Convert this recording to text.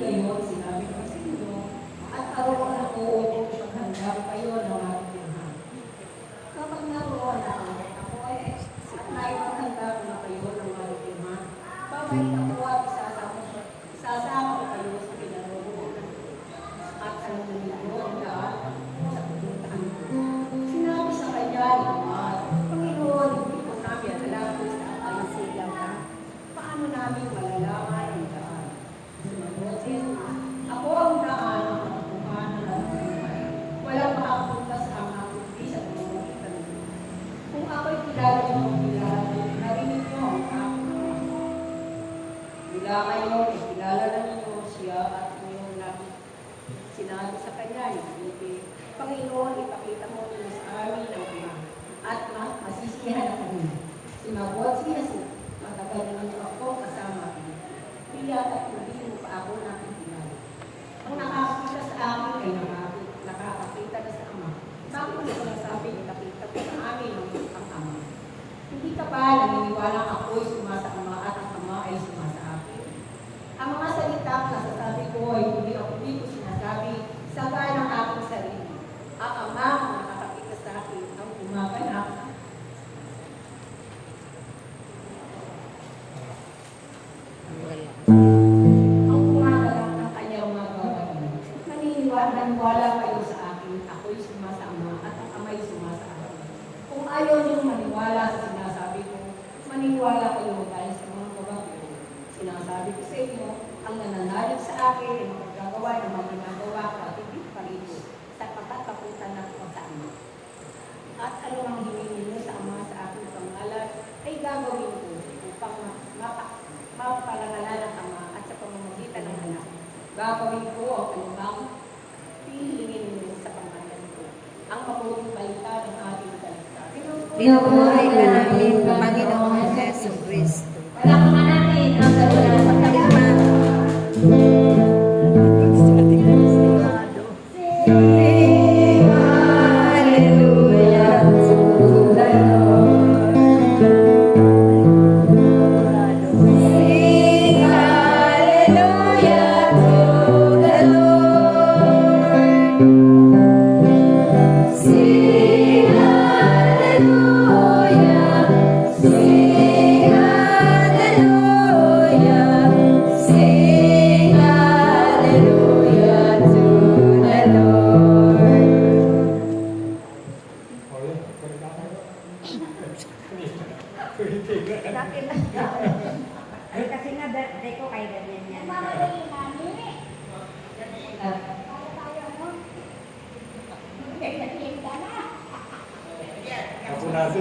gayon, sinabi ko sa inyo, at karoon ako upang paghandang kayo ng aking tinhan. Kapag naroon ako ay at naipaghandang na kayo ng aking tinhan, babalik ako at isasama ko kayo sa pinaroonan. At alam na ninyo ang daan sa pupuntahan ko. Sinabi sa kanya ni Omar, Panginoon, hindi po namin alam kung saan tayo silang na. Paano namin malalaman ang daan? Sumagot si Jesus, ako ang daan ng katotohanan at buhay. Walang makapunta sa Ama kundi sa pamamagitan niyo. Kung ako'y kilala niyo ang kilala niyo, narinig niyo ang aking Ama. Mula kayo, kilala na ninyo siya at inyong nakita. Sinabi sa kanya ni Felipe, Panginoon, ipakita mo niyo sa amin ang Ama at masisiyahan na kami. Sumagot si Jesus, matagal na niyo ako kasama ko. Tiyak at hindi mo pa ako nakikilala. Ang nakakita sa amin ay nakakakita na sa Ama. Bakit mo sinasabi, ipakita ko sa amin ang Ama? Hindi ka ba naniniwala ako'y sumasa Ama at ang Ama ay sumasa akin? Ang mga salita na nasasabi ko ay hindi ko sinasabi sa gaya ng aking sarili. Ang Ama ang nakakakita sa akin ang gumaganap. Ang gumaganap ng kanyang mga gawin. Naniniwala kayo sa akin, ako'y sumasa Ama at ang Ama'y sumasa akin. Kung ayaw niyong maniwala sa sinasabi ko, maniwala kayo dahil sa mga gawin ko. Sinasabi ko sa inyo, ang nananalig sa akin ay magagawa ng mga ginagawa ko at hindi pa rito sa pagkakapunta na ko sa Ama. At anumang hingin niyo sa Ama sa aking pangalan ay gagawin ko upang mapaparangalan ng Ama at sa pamamagitan ng Anak. Gagawin ko ang anumang hihingin niyo sa pangalan ko. Ang mabuting balita ng ating salita. Pinubuhay ka namin, Panginoong Jesucristo. Palakpakan natin ang salita ng pagkakas. Sing hallelujah to the Lord. Sing hallelujah to the Lord. Sing hallelujah. Sing hallelujah. Sing hallelujah to the Lord. Ay, kasi nga birthday ko kay ganyan yan. Ako natin.